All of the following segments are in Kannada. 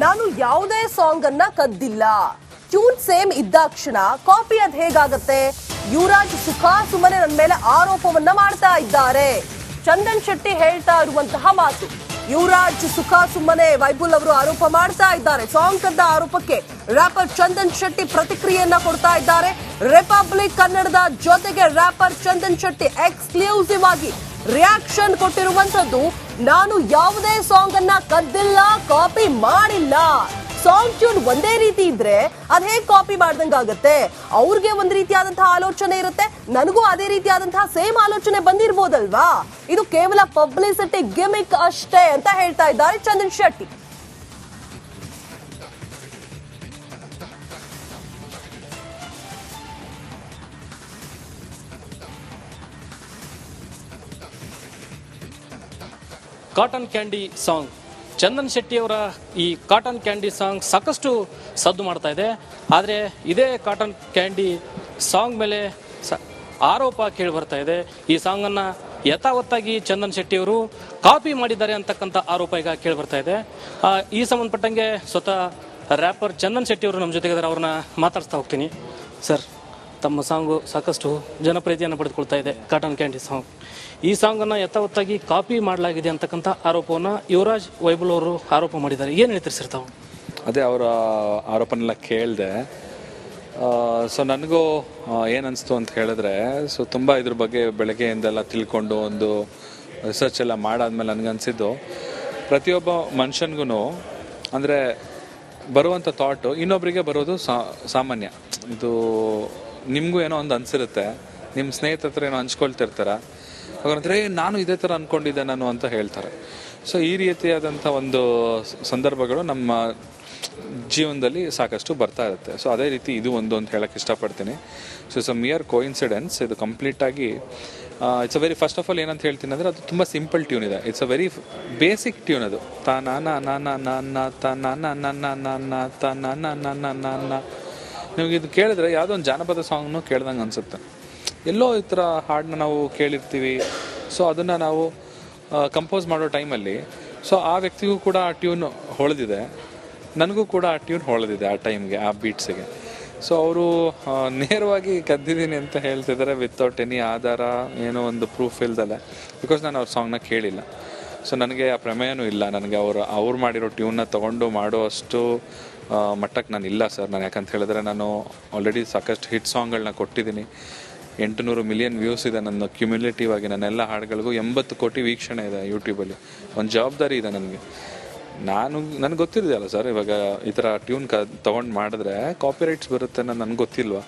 ನಾನು ಯಾವುದೇ ಸಾಂಗ್ ಅನ್ನ ಕದ್ದಿಲ್ಲ. ಟ್ಯೂನ್ ಸೇಮ್ ಇದ್ದಾಕ್ಷಣ ಕಾಪಿ ಅದ್ ಹೇಗಾಗತ್ತೆ? ಯುವರಾಜ್ ಸುಮ್ಮನೆ ನನ್ನ ಮೇಲೆ ಆರೋಪವನ್ನ ಮಾಡ್ತಾ ಇದ್ದಾರೆ. ಚಂದನ್ ಶೆಟ್ಟಿ ಹೇಳ್ತಾ ಇರುವಂತಹ ಮಾತು. ಯುವರಾಜ್ ಸುಮ್ಮನೆ ವೈಪುಲ್ ಅವರು ಆರೋಪ ಮಾಡ್ತಾ ಇದ್ದಾರೆ. ಸಾಂಗ್ ಕದ್ದ ಆರೋಪಕ್ಕೆ ರ್ಯಾಪರ್ ಚಂದನ್ ಶೆಟ್ಟಿ ಪ್ರತಿಕ್ರಿಯೆಯನ್ನ ಕೊಡ್ತಾ ಇದ್ದಾರೆ. ರಿಪಬ್ಲಿಕ್ ಕನ್ನಡದ ಜೊತೆಗೆ ರ್ಯಾಪರ್ ಚಂದನ್ ಶೆಟ್ಟಿ ಎಕ್ಸ್ಕ್ಲೂಸಿವ್ ಆಗಿ ರಿಯಾಕ್ಷನ್ ಕೊಟ್ಟಿರುವಂತದ್ದು. ನಾನು ಯಾವುದೇ ಸಾಂಗ್ ಅನ್ನ ಕದ್ದಿಲ್ಲ, ಕಾಪಿ ಮಾಡಿಲ್ಲ. ಸಾಂಗ್ ಟ್ಯೂನ್ ಒಂದೇ ರೀತಿ ಇದ್ರೆ ಅದ್ ಹೇಗೆ ಕಾಪಿ ಮಾಡ್ದಂಗಾಗತ್ತೆ? ಅವ್ರಿಗೆ ಒಂದ್ ರೀತಿಯಾದಂತಹ ಆಲೋಚನೆ ಇರುತ್ತೆ, ನನಗೂ ಅದೇ ರೀತಿಯಾದಂತಹ ಸೇಮ್ ಆಲೋಚನೆ ಬಂದಿರ್ಬೋದಲ್ವಾ? ಇದು ಕೇವಲ ಪಬ್ಲಿಸಿಟಿ ಗಿಮಿಕ್ ಅಷ್ಟೇ ಅಂತ ಹೇಳ್ತಾ ಇದ್ದಾರೆ Chandan Shetty. Cotton candy song, Chandan ಶೆಟ್ಟಿಯವರ ಈ ಕಾಟನ್ ಕ್ಯಾಂಡಿ ಸಾಂಗ್ ಸಾಕಷ್ಟು ಸದ್ದು ಮಾಡ್ತಾ ಇದೆ. ಆದರೆ ಇದೇ ಕಾಟನ್ ಕ್ಯಾಂಡಿ ಸಾಂಗ್ ಮೇಲೆ ಆರೋಪ ಕೇಳಿ ಬರ್ತಾ ಇದೆ. ಈ ಸಾಂಗನ್ನು ಯಥಾವತ್ತಾಗಿ ಚಂದನ್ ಶೆಟ್ಟಿಯವರು ಕಾಪಿ ಮಾಡಿದ್ದಾರೆ ಅಂತಕ್ಕಂಥ ಆರೋಪ ಈಗ ಕೇಳಿ ಬರ್ತಾ ಇದೆ. ಈ ಸಂಬಂಧಪಟ್ಟಂಗೆ ಸ್ವತಃ ರ್ಯಾಪರ್ ಚಂದನ್ ಶೆಟ್ಟಿಯವರು ನಮ್ಮ ಜೊತೆಗಿದ್ದಾರೆ. ಅವ್ರನ್ನ ಮಾತಾಡ್ತಾ ಹೋಗ್ತೀನಿ. ಸರ್, ತಮ್ಮ ಸಾಂಗು ಸಾಕಷ್ಟು ಜನಪ್ರಿಯತೆಯನ್ನು ಪಡೆದುಕೊಳ್ತಾ ಇದೆ, ಕಾಟನ್ ಕ್ಯಾಂಡಿ ಸಾಂಗ್. ಈ ಸಾಂಗನ್ನು ಯಥಾವತ್ತಾಗಿ ಕಾಪಿ ಮಾಡಲಾಗಿದೆ ಅಂತಕ್ಕಂಥ ಆರೋಪವನ್ನು ಯುವರಾಜ್ ವೈಬುಲ್ ಅವರು ಆರೋಪ ಮಾಡಿದ್ದಾರೆ. ಏನು ಹೇಳ್ತೀರಿ ಸರ್ ತಾವು? ಅದೇ ಅವರ ಆರೋಪನೆಲ್ಲ ಕೇಳಿದೆ. ಸೊ ನನಗೂ ಏನನ್ನಿಸ್ತು ಅಂತ ಹೇಳಿದ್ರೆ, ಸೊ ತುಂಬ ಇದ್ರ ಬಗ್ಗೆ ಬೆಳಗ್ಗೆಯಿಂದೆಲ್ಲ ತಿಳ್ಕೊಂಡು ಒಂದು ರಿಸರ್ಚ್ ಎಲ್ಲ ಮಾಡಾದ್ಮೇಲೆ ನನಗನ್ಸಿದ್ದು, ಪ್ರತಿಯೊಬ್ಬ ಮನುಷ್ಯನಿಗೂ ಅಂದರೆ ಬರುವಂಥ ಥಾಟು ಇನ್ನೊಬ್ಬರಿಗೆ ಬರೋದು ಸಾಮಾನ್ಯ. ಇದು ನಿಮಗೂ ಏನೋ ಒಂದು ಅನಿಸಿರುತ್ತೆ, ನಿಮ್ಮ ಸ್ನೇಹಿತರ ಹತ್ರ ಏನೋ ಹಂಚ್ಕೊಳ್ತಿರ್ತಾರೆ. ಹಾಗಂದ್ರೆ ನಾನು ಇದೇ ಥರ ಅಂದ್ಕೊಂಡಿದ್ದೆ ನಾನು ಅಂತ ಹೇಳ್ತಾರೆ. ಸೊ ಈ ರೀತಿಯಾದಂಥ ಒಂದು ಸಂದರ್ಭಗಳು ನಮ್ಮ ಜೀವನದಲ್ಲಿ ಸಾಕಷ್ಟು ಬರ್ತಾ ಇರುತ್ತೆ. ಸೊ ಅದೇ ರೀತಿ ಇದು ಒಂದು ಅಂತ ಹೇಳಕ್ಕೆ ಇಷ್ಟಪಡ್ತೀನಿ. So it's a mere coincidence. ಇದು ಕಂಪ್ಲೀಟಾಗಿ it's a very, first of all ಏನಂತ ಹೇಳ್ತೀನಿ ಅಂದರೆ, ಅದು ತುಂಬ ಸಿಂಪಲ್ ಟ್ಯೂನ್ ಇದೆ. It's a very basic tune. ಅದು ನಿಮಗೆ ಇದು ಕೇಳಿದ್ರೆ ಯಾವುದೋ ಒಂದು ಜಾನಪದ ಸಾಂಗ್ನು ಕೇಳ್ದಂಗೆ ಅನಿಸುತ್ತೆ. ಎಲ್ಲೋ ಈ ಥರ ಹಾಡನ್ನ ನಾವು ಕೇಳಿರ್ತೀವಿ. ಸೊ ಅದನ್ನು ನಾವು ಕಂಪೋಸ್ ಮಾಡೋ ಟೈಮಲ್ಲಿ ಸೊ ಆ ವ್ಯಕ್ತಿಗೂ ಕೂಡ ಆ ಟ್ಯೂನ್ ಹೊಳೆದಿದೆ, ನನಗೂ ಕೂಡ ಆ ಟ್ಯೂನ್ ಹೊಳೆದಿದೆ ಆ ಟೈಮ್ಗೆ, ಆ ಬೀಟ್ಸಿಗೆ. ಸೊ ಅವರು ನೇರವಾಗಿ ಕದ್ದಿದ್ದೀನಿ ಅಂತ ಹೇಳ್ತಿದ್ದಾರೆ ವಿತೌಟ್ ಎನಿ ಆಧಾರ, ಏನೋ ಒಂದು ಪ್ರೂಫ್ ಇಲ್ದಲೆ. ಬಿಕಾಸ್ ನಾನು ಅವ್ರ ಸಾಂಗ್ನ ಕೇಳಿಲ್ಲ. ಸೊ ನನಗೆ ಆ ಪ್ರಮೇಯನೂ ಇಲ್ಲ. ನನಗೆ ಅವ್ರು ಮಾಡಿರೋ ಟ್ಯೂನ್ನ ತೊಗೊಂಡು ಮಾಡುವಷ್ಟು ಮಟ್ಟಕ್ಕೆ ನಾನು ಇಲ್ಲ ಸರ್. ನಾನು ಯಾಕಂತ ಹೇಳಿದ್ರೆ, ನಾನು ಆಲ್ರೆಡಿ ಸಾಕಷ್ಟು ಹಿಟ್ ಸಾಂಗ್ಗಳನ್ನ ಕೊಟ್ಟಿದ್ದೀನಿ. 800 ಮಿಲಿಯನ್ ವ್ಯೂಸ್ ಇದೆ ನನ್ನ ಕ್ಯುಮ್ಯುಲೇಟಿವ್ ಆಗಿ. ನನ್ನೆಲ್ಲ ಹಾಡುಗಳಿಗೂ 80 ಕೋಟಿ ವೀಕ್ಷಣೆ ಇದೆ ಯೂಟ್ಯೂಬಲ್ಲಿ. ಒಂದು ಜವಾಬ್ದಾರಿ ಇದೆ ನನಗೆ. ನನಗೆ ಗೊತ್ತಿದೆಯಲ್ಲ ಸರ್, ಇವಾಗ ಈ ಥರ ಟ್ಯೂನ್ ತೊಗೊಂಡು ಮಾಡಿದ್ರೆ ಕಾಪಿರೈಟ್ಸ್ ಬರುತ್ತೆ ಅನ್ನೋದು ನನಗೆ ಗೊತ್ತಿಲ್ವಾ?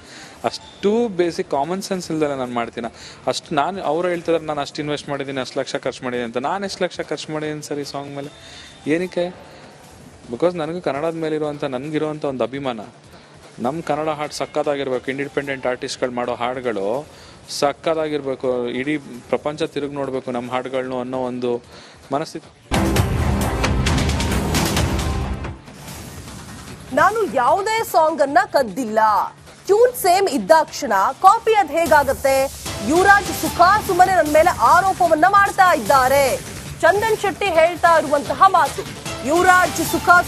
ಅಷ್ಟು ಬೇಸಿಕ್ ಕಾಮನ್ ಸೆನ್ಸ್ ಇಲ್ದಲ್ಲ ನಾನು ಮಾಡ್ತೀನಿ ಅಷ್ಟು. ನಾನು ಅವರು ಹೇಳ್ತಿದ್ದಾರೆ ನಾನು ಅಷ್ಟು ಇನ್ವೆಸ್ಟ್ ಮಾಡಿದ್ದೀನಿ, ಅಷ್ಟು ಲಕ್ಷ ಖರ್ಚು ಮಾಡಿದ್ದೀನಿ ಅಂತ. ನಾನು ಎಷ್ಟು ಲಕ್ಷ ಖರ್ಚು ಮಾಡಿದ್ದೀನಿ ಸರ್ ಈ ಸಾಂಗ್ ಮೇಲೆ? ಏನಕ್ಕೆ? ಬಿಕಾಸ್ ನನಗೂ ಕನ್ನಡದ ಮೇಲಿರುವಂಥ ನನಗಿರುವಂಥ ಒಂದು ಅಭಿಮಾನ. ನಮ್ಮ ಕನ್ನಡ ಹಾಡು ಸಕ್ಕತ್ತಾಗಿರ್ಬೇಕು. ಇಂಡಿಪೆಂಡೆಂಟ್ ಆರ್ಟಿಸ್ಟ್ಗಳು ಮಾಡೋ ಹಾಡುಗಳು ಸಕ್ಕತ್ತಾಗಿರ್ಬೇಕು, ಇಡೀ ಪ್ರಪಂಚ ತಿರುಗಿ ನೋಡಬೇಕು ನಮ್ಮ ಹಾಡುಗಳನ್ನು ಅನ್ನೋ ಒಂದು ಮನಸ್ಥಿತಿ. ನಾನು ಯಾವುದೇ ಸಾಂಗ್ ಅನ್ನ ಕದ್ದಿಲ್ಲ. ಟ್ಯೂನ್ ಸೇಮ್ ಇದ್ದಾಕ್ಷಣ ಕಾಪಿ ಅದ್ ಹೇಗಾಗತ್ತೆ? ಯುವರಾಜ್ ಸುಮ್ಮನೆ ನನ್ನ ಮೇಲೆ ಆರೋಪವನ್ನ ಮಾಡ್ತಾ ಇದ್ದಾರೆ. ಚಂದನ್ ಶೆಟ್ಟಿ ಹೇಳ್ತಾ ಇರುವಂತಹ ಮಾತು. ಯುವರಾಜ್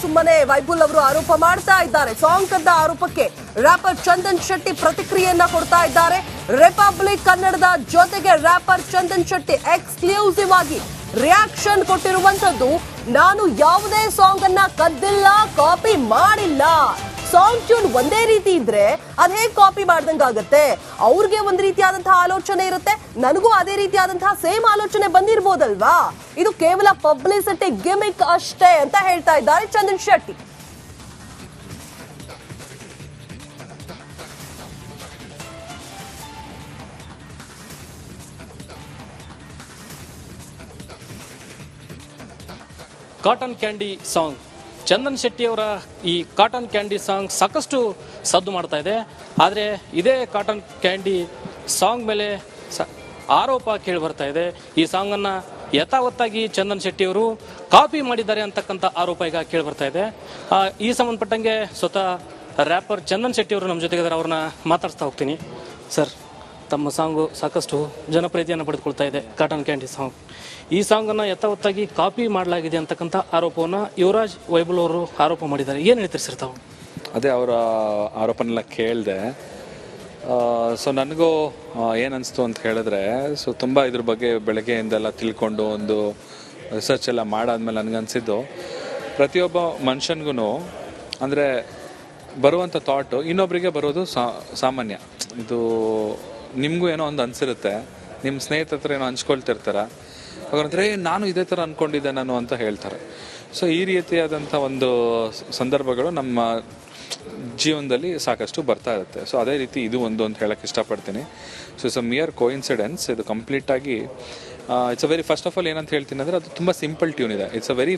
ಸುಮ್ಮನೆ ವೈಪುಲ್ ಅವರು ಆರೋಪ ಮಾಡ್ತಾ ಇದ್ದಾರೆ. ಸಾಂಗ್ ಕದ್ದ ಆರೋಪಕ್ಕೆ ರ್ಯಾಪರ್ ಚಂದನ್ ಶೆಟ್ಟಿ ಪ್ರತಿಕ್ರಿಯೆಯನ್ನ ಕೊಡ್ತಾ ಇದ್ದಾರೆ. ರಿಪಬ್ಲಿಕ್ ಕನ್ನಡದ ಜೊತೆಗೆ ರ್ಯಾಪರ್ ಚಂದನ್ ಶೆಟ್ಟಿ ಎಕ್ಸ್ಕ್ಲೂಸಿವ್ ಆಗಿ ರಿಯಾಕ್ಷನ್ ಕೊಟ್ಟಿರುವಂತದ್ದು. ನಾನು ಯಾವುದೇ ಸಾಂಗ್ ಅನ್ನ ಕದ್ದಿಲ್ಲ, ಕಾಪಿ ಮಾಡಿಲ್ಲ. ಸಾಂಗ್ ಟ್ಯೂನ್ ಒಂದೇ ರೀತಿ ಇದ್ರೆ ಅದ್ ಹೇಗೆ ಕಾಪಿ ಮಾಡ್ದಂಗಾಗತ್ತೆ? ಅವ್ರಿಗೆ ಒಂದ್ ರೀತಿಯಾದಂತಹ ಆಲೋಚನೆ ಇರುತ್ತೆ, ನನಗೂ ಅದೇ ರೀತಿಯಾದಂತಹ ಸೇಮ್ ಆಲೋಚನೆ ಬಂದಿರ್ಬೋದಲ್ವಾ? ಇದು ಕೇವಲ ಪಬ್ಲಿಸಿಟಿ ಗಿಮಿಕ್ ಅಷ್ಟೇ ಅಂತ ಹೇಳ್ತಾ ಇದ್ದಾರೆ Chandan Shetty. Cotton candy song, Chandan ಶೆಟ್ಟಿಯವರ ಈ ಕಾಟನ್ ಕ್ಯಾಂಡಿ ಸಾಂಗ್ ಸಾಕಷ್ಟು ಸದ್ದು ಮಾಡ್ತಾ ಇದೆ. ಆದರೆ ಇದೇ ಕಾಟನ್ ಕ್ಯಾಂಡಿ ಸಾಂಗ್ ಮೇಲೆ ಆರೋಪ ಕೇಳಿ ಬರ್ತಾ ಇದೆ. ಈ ಸಾಂಗನ್ನು ಯಥಾವತ್ತಾಗಿ ಚಂದನ್ ಶೆಟ್ಟಿಯವರು ಕಾಪಿ ಮಾಡಿದ್ದಾರೆ ಅಂತಕ್ಕಂಥ ಆರೋಪ ಈಗ ಕೇಳಿ ಬರ್ತಾ ಇದೆ. ಈ ಸಂಬಂಧಪಟ್ಟಂಗೆ ಸ್ವತಃ ರ್ಯಾಪರ್ ಚಂದನ್ ಶೆಟ್ಟಿಯವರು ನಮ್ಮ ಜೊತೆಗಿದ್ದಾರೆ. ಅವ್ರನ್ನ ಮಾತಾಡ್ತಾ ಹೋಗ್ತೀನಿ. ಸರ್, ತಮ್ಮ ಸಾಂಗು ಸಾಕಷ್ಟು ಜನಪ್ರಿಯತೆಯನ್ನು ಪಡೆದುಕೊಳ್ತಾ ಇದೆ, ಕಾಟನ್ ಕ್ಯಾಂಡಿ ಸಾಂಗ್. ಈ ಸಾಂಗನ್ನು ಯಥಾವತ್ತಾಗಿ ಕಾಪಿ ಮಾಡಲಾಗಿದೆ ಅಂತಕ್ಕಂಥ ಆರೋಪವನ್ನು ಯುವರಾಜ್ ವೈಬಲ್ ಅವರು ಆರೋಪ ಮಾಡಿದ್ದಾರೆ. ಏನು ಹೇಳ್ತೀರಿ ಸರ್ ತಾವು? ಅದೇ ಅವರ ಆರೋಪನೆಲ್ಲ ಕೇಳಿದೆ. ಸೊ ನನಗೂ ಏನನ್ನಿಸ್ತು ಅಂತ ಹೇಳಿದ್ರೆ, ಸೊ ತುಂಬ ಇದ್ರ ಬಗ್ಗೆ ಬೆಳಗ್ಗೆಯಿಂದೆಲ್ಲ ತಿಳ್ಕೊಂಡು ಒಂದು ರಿಸರ್ಚ್ ಎಲ್ಲ ಮಾಡಾದ್ಮೇಲೆ ನನಗನ್ಸಿದ್ದು, ಪ್ರತಿಯೊಬ್ಬ ಮನುಷ್ಯನಿಗೂ ಅಂದರೆ ಬರುವಂಥ ಥಾಟು ಇನ್ನೊಬ್ಬರಿಗೆ ಬರೋದು ಸಾಮಾನ್ಯ. ಇದು ನಿಮಗೂ ಏನೋ ಒಂದು ಅನಿಸಿರುತ್ತೆ, ನಿಮ್ಮ ಸ್ನೇಹಿತರ ಹತ್ರ ಏನೋ ಹಂಚ್ಕೊಳ್ತಿರ್ತಾರೆ, ಹಾಗಂದ್ರೆ ನಾನು ಇದೇ ಥರ ಅಂದ್ಕೊಂಡಿದ್ದೆ ನಾನು ಅಂತ ಹೇಳ್ತಾರೆ. ಸೊ ಈ ರೀತಿಯಾದಂಥ ಒಂದು ಸಂದರ್ಭಗಳು ನಮ್ಮ ಜೀವನದಲ್ಲಿ ಸಾಕಷ್ಟು ಬರ್ತಾ ಇರುತ್ತೆ. ಸೊ ಅದೇ ರೀತಿ ಇದು ಒಂದು ಅಂತ ಹೇಳಕ್ಕೆ ಇಷ್ಟಪಡ್ತೀನಿ. So it's a mere coincidence. ಇದು ಕಂಪ್ಲೀಟಾಗಿ it's a very, first of all ಏನಂತ ಹೇಳ್ತೀನಿ ಅಂದರೆ, ಅದು ತುಂಬ ಸಿಂಪಲ್ ಟ್ಯೂನ್ ಇದೆ. It's a very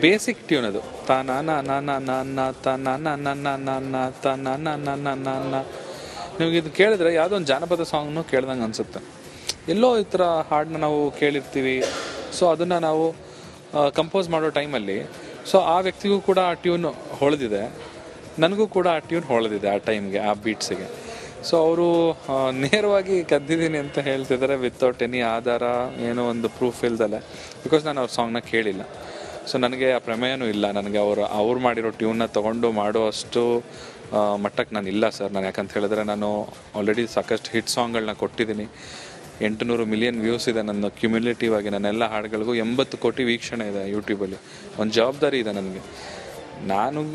basic tune. ಅದು ನಿಮಗೆ ಇದು ಕೇಳಿದ್ರೆ ಯಾವುದೋ ಒಂದು ಜಾನಪದ ಸಾಂಗ್ನು ಕೇಳ್ದಂಗೆ ಅನಿಸುತ್ತೆ. ಎಲ್ಲೋ ಈ ಥರ ಹಾಡನ್ನ ನಾವು ಕೇಳಿರ್ತೀವಿ. ಸೊ ಅದನ್ನು ನಾವು ಕಂಪೋಸ್ ಮಾಡೋ ಟೈಮಲ್ಲಿ ಸೊ ಆ ವ್ಯಕ್ತಿಗೂ ಕೂಡ ಆ ಟ್ಯೂನ್ ಹೊಳೆದಿದೆ, ನನಗೂ ಕೂಡ ಆ ಟ್ಯೂನ್ ಹೊಳೆದಿದೆ ಆ ಟೈಮ್ಗೆ, ಆ ಬೀಟ್ಸಿಗೆ. ಸೊ ಅವರು ನೇರವಾಗಿ ಕದ್ದಿದ್ದೀನಿ ಅಂತ ಹೇಳ್ತಿದ್ದಾರೆ, ವಿತೌಟ್ ಎನಿ ಆಧಾರ, ಏನೋ ಒಂದು ಪ್ರೂಫ್ ಇಲ್ದಲೆ. ಬಿಕಾಸ್ ನಾನು ಅವ್ರ ಸಾಂಗ್ನ ಕೇಳಿಲ್ಲ. ಸೊ ನನಗೆ ಆ ಪ್ರಮೇಯನೂ ಇಲ್ಲ. ನನಗೆ ಅವ್ರು ಮಾಡಿರೋ ಟ್ಯೂನ್ನ ತೊಗೊಂಡು ಮಾಡೋ ಅಷ್ಟು ಮಟ್ಟಕ್ಕೆ ನಾನು ಇಲ್ಲ ಸರ್. ನಾನು ಯಾಕಂತ ಹೇಳಿದ್ರೆ, ನಾನು ಆಲ್ರೆಡಿ ಸಾಕಷ್ಟು ಹಿಟ್ ಸಾಂಗ್ಗಳನ್ನ ಕೊಟ್ಟಿದ್ದೀನಿ. 800 ಮಿಲಿಯನ್ ವ್ಯೂಸ್ ಇದೆ ನನ್ನ ಕ್ಯುಮ್ಯುಲೇಟಿವ್ ಆಗಿ. ನನ್ನೆಲ್ಲ ಹಾಡುಗಳಿಗೂ 80 ಕೋಟಿ ವೀಕ್ಷಣೆ ಇದೆ ಯೂಟ್ಯೂಬಲ್ಲಿ. ಒಂದು ಜವಾಬ್ದಾರಿ ಇದೆ ನನಗೆ.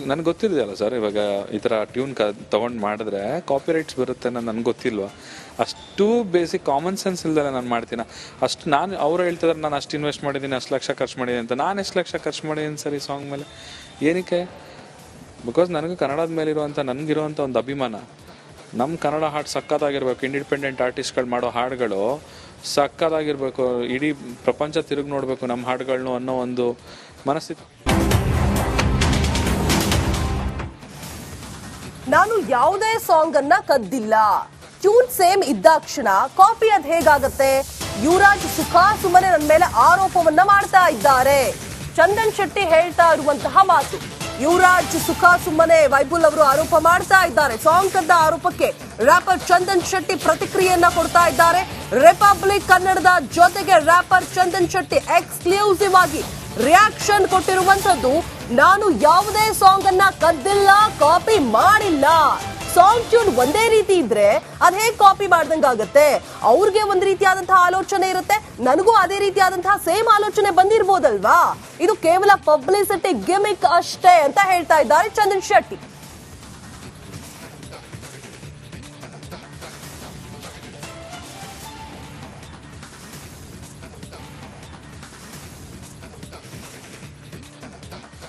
ನನಗೆ ಗೊತ್ತಿದೆಯಲ್ಲ ಸರ್, ಇವಾಗ ಈ ಥರ ಟ್ಯೂನ್ ತೊಗೊಂಡು ಮಾಡಿದ್ರೆ ಕಾಪಿರೈಟ್ಸ್ ಬರುತ್ತೆ ಅನ್ನೋ ನನಗೆ ಗೊತ್ತಿಲ್ವಾ? ಅಷ್ಟು ಬೇಸಿಕ್ ಕಾಮನ್ ಸೆನ್ಸ್ ಇಲ್ದಲ್ಲ ನಾನು ಮಾಡ್ತೀನಿ. ಅಷ್ಟು ನಾನು ಅವ್ರು ಹೇಳ್ತಿದ್ರೆ ನಾನು ಅಷ್ಟು ಇನ್ವೆಸ್ಟ್ ಮಾಡಿದ್ದೀನಿ, ಅಷ್ಟು ಲಕ್ಷ ಖರ್ಚು ಮಾಡಿದ್ದೀನಿ ಅಂತ. ನಾನು ಎಷ್ಟು ಲಕ್ಷ ಖರ್ಚು ಮಾಡಿದ್ದೀನಿ ಸರ್ ಈ ಸಾಂಗ್ ಮೇಲೆ? ಏನಕ್ಕೆ? ಬಿಕಾಸ್ ನನಗೆ ಕನ್ನಡದ ಮೇಲಿರುವಂಥ ನನಗಿರುವಂಥ ಒಂದು ಅಭಿಮಾನ. ನಮ್ಮ ಕನ್ನಡ ಹಾಡು ಸಕ್ಕತ್ತಾಗಿರ್ಬೇಕು. ಇಂಡಿಪೆಂಡೆಂಟ್ ಆರ್ಟಿಸ್ಟ್ಗಳು ಮಾಡೋ ಹಾಡುಗಳು ಸಕ್ಕತ್ತಾಗಿರ್ಬೇಕು, ಇಡೀ ಪ್ರಪಂಚ ತಿರುಗಿ ನೋಡಬೇಕು ನಮ್ಮ ಹಾಡುಗಳನ್ನು ಅನ್ನೋ ಒಂದು ಮನಸ್ಥಿತಿ. ನಾನು ಯಾವುದೇ ಸಾಂಗ್ ಅನ್ನ ಕದ್ದಿಲ್ಲ, ಟ್ಯೂನ್ ಸೇಮ್ ಇದ್ದಾಕ್ಷಣ ಕಾಪಿ ಅದ್ ಹೇಗಾಗತ್ತೆ? ಯುವರಾಜ್ ಸುಖಾಸುಮ್ಮನೆ ನನ್ನ ಮೇಲೆ ಆರೋಪವನ್ನ ಮಾಡ್ತಾ ಇದ್ದಾರೆ. ಚಂದನ್ ಶೆಟ್ಟಿ ಹೇಳ್ತಾ ಇರುವಂತಹ ಮಾತು. ಯುವರಾಜ್ ಸುಖಾಸುಮ್ಮನೆ ವೈಬುಲ್ ಅವರು ಆರೋಪ ಮಾಡ್ತಾ ಇದ್ದಾರೆ. ಸಾಂಗ್ ಕದ್ದ ಆರೋಪಕ್ಕೆ ರ್ಯಾಪರ್ ಚಂದನ್ ಶೆಟ್ಟಿ ಪ್ರತಿಕ್ರಿಯೆಯನ್ನ ಕೊಡ್ತಾ ಇದ್ದಾರೆ. ರಿಪಬ್ಲಿಕ್ ಕನ್ನಡದ ಜೊತೆಗೆ ರ್ಯಾಪರ್ ಚಂದನ್ ಶೆಟ್ಟಿ ಎಕ್ಸ್ಕ್ಲೂಸಿವ್ ಆಗಿ ರಿಯಾಕ್ಷನ್ ಕೊಟ್ಟಿರುವಂತದ್ದು. ನಾನು ಯಾವುದೇ ಸಾಂಗ್ ಅನ್ನ ಕದ್ದಿಲ್ಲ, ಕಾಪಿ ಮಾಡಿಲ್ಲ. ಸಾಂಗ್ ಟ್ಯೂನ್ ಒಂದೇ ರೀತಿ ಇದ್ರೆ ಅದ್ ಹೇಗೆ ಕಾಪಿ ಮಾಡ್ದಂಗಾಗತ್ತೆ? ಅವ್ರಿಗೆ ಒಂದ್ ರೀತಿಯಾದಂತಹ ಆಲೋಚನೆ ಇರುತ್ತೆ, ನನಗೂ ಅದೇ ರೀತಿಯಾದಂತಹ ಸೇಮ್ ಆಲೋಚನೆ ಬಂದಿರ್ಬೋದಲ್ವಾ? ಇದು ಕೇವಲ ಪಬ್ಲಿಸಿಟಿ ಗಿಮಿಕ್ ಅಷ್ಟೇ ಅಂತ ಹೇಳ್ತಾ ಇದ್ದಾರೆ ಚಂದನ್ ಶೆಟ್ಟಿ.